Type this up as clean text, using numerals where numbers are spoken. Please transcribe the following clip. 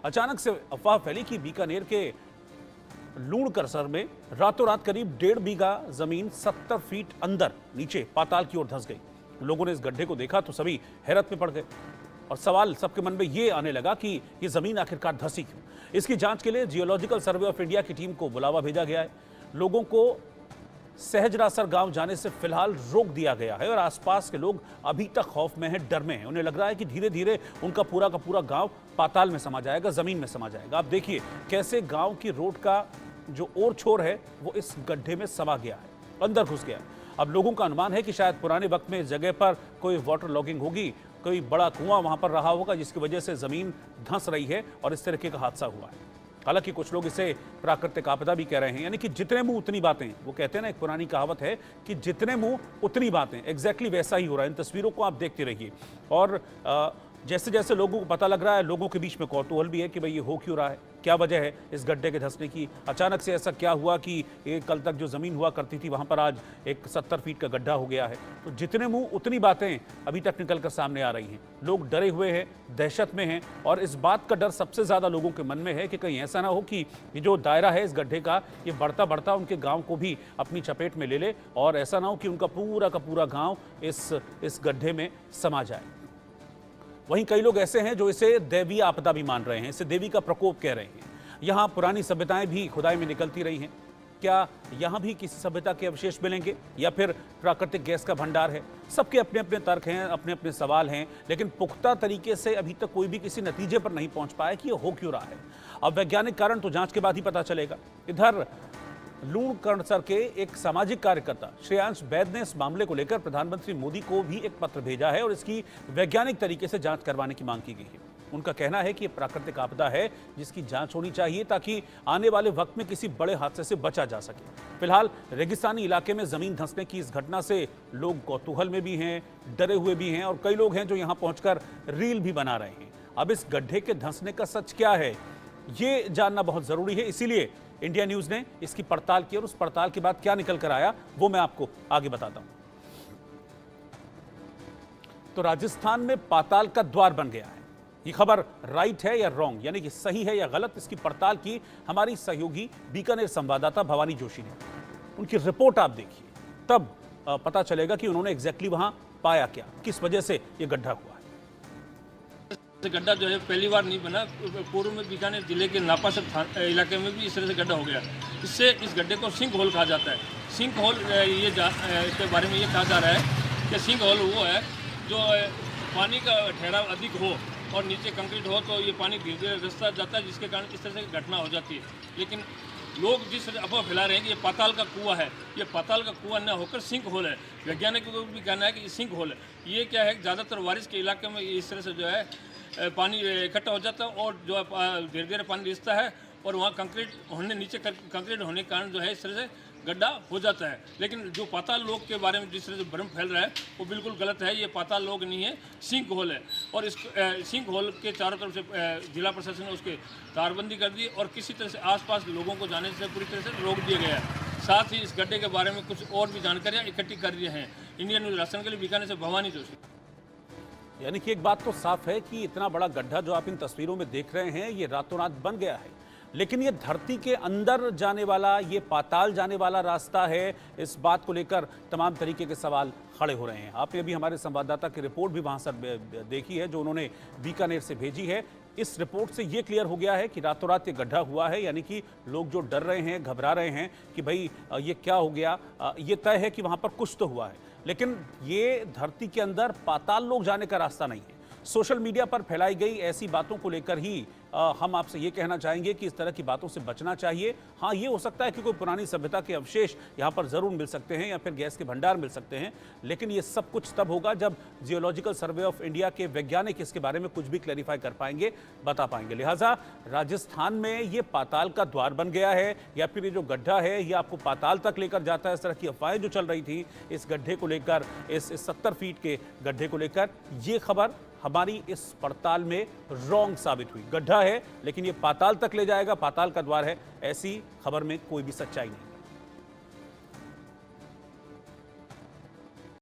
अचानक से अफवाह फैली कि बीकानेर के लूणकरसर में रातों रात करीब 1.5 बीघा जमीन 70 फीट अंदर नीचे पाताल की ओर धंस गई। लोगों ने इस गड्ढे को देखा तो सभी हैरत में पड़ गए और सवाल सबके मन में ये आने लगा कि ये जमीन आखिरकार धंसी क्यों। इसकी जांच के लिए जियोलॉजिकल सर्वे ऑफ इंडिया की टीम को बुलावा भेजा गया है। लोगों को सहजरासर गांव जाने से फिलहाल रोक दिया गया है और आसपास के लोग अभी तक खौफ में हैं, डर में हैं। उन्हें लग रहा है कि धीरे धीरे उनका पूरा का पूरा गांव पाताल में समा जाएगा, जमीन में समा जाएगा। आप देखिए कैसे गांव की रोड का जो और छोर है वो इस गड्ढे में समा गया है, अंदर घुस गया। अब लोगों का अनुमान है कि शायद पुराने वक्त में इस जगह पर कोई वाटर लॉगिंग होगी, कोई बड़ा कुआं वहां पर रहा होगा जिसकी वजह से जमीन धंस रही है और इस तरीके का हादसा हुआ है। हालांकि कुछ लोग इसे प्राकृतिक आपदा भी कह रहे हैं, यानी कि जितने मुंह उतनी बातें। वो कहते हैं ना, एक पुरानी कहावत है कि जितने मुंह उतनी बातें। एग्जैक्टली वैसा ही हो रहा है। इन तस्वीरों को आप देखते रहिए और जैसे जैसे लोगों को पता लग रहा है, लोगों के बीच में कौतूहल भी है कि भाई ये हो क्यों रहा है, क्या वजह है इस गड्ढे के धंसने की। अचानक से ऐसा क्या हुआ कि एक कल तक जो ज़मीन हुआ करती थी वहाँ पर आज एक 70 फीट का गड्ढा हो गया है। तो जितने मुंह उतनी बातें अभी तक निकल कर सामने आ रही हैं। लोग डरे हुए हैं, दहशत में हैं और इस बात का डर सबसे ज़्यादा लोगों के मन में है कि कहीं ऐसा ना हो कि ये जो दायरा है इस गड्ढे का, ये बढ़ता बढ़ता उनके गाँव को भी अपनी चपेट में ले ले और ऐसा ना हो कि उनका पूरा का पूरा गाँव इस गड्ढे में समा जाए। वहीं कई लोग ऐसे हैं जो इसे दैवीय आपदा भी मान रहे हैं, इसे देवी का प्रकोप कह रहे हैं। यहाँ पुरानी सभ्यताएं भी खुदाई में निकलती रही हैं। क्या यहाँ भी किसी सभ्यता के अवशेष मिलेंगे या फिर प्राकृतिक गैस का भंडार है? सबके अपने अपने तर्क हैं, अपने अपने सवाल हैं, लेकिन पुख्ता तरीके से अभी तक कोई भी किसी नतीजे पर नहीं पहुंच पाया कि यह हो क्यों रहा है। अब वैज्ञानिक कारण तो जांच के बाद ही पता चलेगा। इधर लूणकरसर के एक सामाजिक कार्यकर्ता श्रेयांश वैद ने इस मामले को लेकर प्रधानमंत्री मोदी को भी एक पत्र भेजा है और इसकी वैज्ञानिक तरीके से जांच करवाने की मांग की गई है। उनका कहना है कि यह प्राकृतिक आपदा है जिसकी जांच होनी चाहिए ताकि आने वाले वक्त में किसी बड़े हादसे से बचा जा सके। फिलहाल रेगिस्तानी इलाके में जमीन धंसने की इस घटना से लोग कौतूहल में भी हैं, डरे हुए भी हैं और कई लोग हैं जो यहां पहुंचकर रील भी बना रहे हैं। अब इस गड्ढे के धंसने का सच क्या है, ये जानना बहुत जरूरी है। इसीलिए इंडिया न्यूज ने इसकी पड़ताल की और उस पड़ताल के बाद क्या निकल कर आया वो मैं आपको आगे बताता हूं। तो राजस्थान में पाताल का द्वार बन गया है। ये खबर राइट है या रॉन्ग, यानी कि सही है या गलत, इसकी पड़ताल की हमारी सहयोगी बीकानेर संवाददाता भवानी जोशी ने। उनकी रिपोर्ट आप देखिए, तब पता चलेगा कि उन्होंने एग्जैक्टली वहां पाया क्या, किस वजह से यह गड्ढा हुआ है। गड्ढा जो है पहली बार नहीं बना, पूर्व में बीकानेर जिले के नापासर इलाके में भी इस तरह से गड्ढा हो गया। इससे इस गड्ढे को सिंक होल कहा जाता है। सिंक होल इसके बारे में ये कहा जा रहा है कि सिंक होल वो है जो पानी का ठहराव अधिक हो और नीचे कंक्रीट हो तो ये पानी धीरे धीरे रास्ता जाता है, जिसके कारण इस तरह से घटना हो जाती है। लेकिन लोग जिस तरह अफवाह फैला रहे हैं कि ये पाताल का कुआं है, ये पाताल का कुआं न होकर सिंक होल है। वैज्ञानिकों को भी कहना है कि ये सिंक होल है। ये क्या है, ज़्यादातर बारिश के इलाके में इस तरह से जो है पानी इकट्ठा हो जाता है और जो धीरे धीरे पानी रिसता है और वहाँ कंक्रीट होने नीचे कंक्रीट होने के कारण जो है इस तरह से गड्ढा हो जाता है। लेकिन जो पाताल लोक के बारे में जिस तरह से भ्रम फैल रहा है वो बिल्कुल गलत है। ये पाताल लोक नहीं है, सिंक होल है। और इस सिंक होल के चारों तरफ से जिला प्रशासन ने उसके तारबंदी कर दी और किसी तरह से आसपास लोगों को जाने से पूरी तरह से रोक दिया गया है। साथ ही इस गड्ढे के बारे में कुछ और भी जानकारियाँ इकट्ठी कर रही हैं। इंडियन न्यूज़ राजस्थान के लिए बीकानेर से भवानी जोशी। यानी कि एक बात तो साफ है कि इतना बड़ा गड्ढा जो आप इन तस्वीरों में देख रहे हैं ये रातों रात बन गया है, लेकिन ये धरती के अंदर जाने वाला, ये पाताल जाने वाला रास्ता है। इस बात को लेकर तमाम तरीके के सवाल खड़े हो रहे हैं। आपने अभी हमारे संवाददाता की रिपोर्ट भी वहां से देखी है जो उन्होंने बीकानेर से भेजी है। इस रिपोर्ट से ये क्लियर हो गया है कि रातों रात ये गड्ढा हुआ है, यानी कि लोग जो डर रहे हैं, घबरा रहे हैं कि भाई ये क्या हो गया, ये तय है कि वहां पर कुछ तो हुआ है, लेकिन ये धरती के अंदर पाताल लोग जाने का रास्ता नहीं है। सोशल मीडिया पर फैलाई गई ऐसी बातों को लेकर ही हम आपसे ये कहना चाहेंगे कि इस तरह की बातों से बचना चाहिए। हाँ, ये हो सकता है कि कोई पुरानी सभ्यता के अवशेष यहाँ पर ज़रूर मिल सकते हैं या फिर गैस के भंडार मिल सकते हैं, लेकिन ये सब कुछ तब होगा जब जियोलॉजिकल सर्वे ऑफ इंडिया के वैज्ञानिक इसके बारे में कुछ भी क्लैरिफाई कर पाएंगे, बता पाएंगे। लिहाजा राजस्थान में ये पाताल का द्वार बन गया है या फिर ये जो गड्ढा है ये आपको पाताल तक लेकर जाता है, इस तरह की अफवाहें जो चल रही थी इस गड्ढे को लेकर, इस 70 फीट के गड्ढे को लेकर, ये खबर हमारी इस पड़ताल में रॉन्ग साबित हुई। गड्ढा है लेकिन ये पाताल तक ले जाएगा, पाताल का द्वार है, ऐसी खबर में कोई भी सच्चाई नहीं।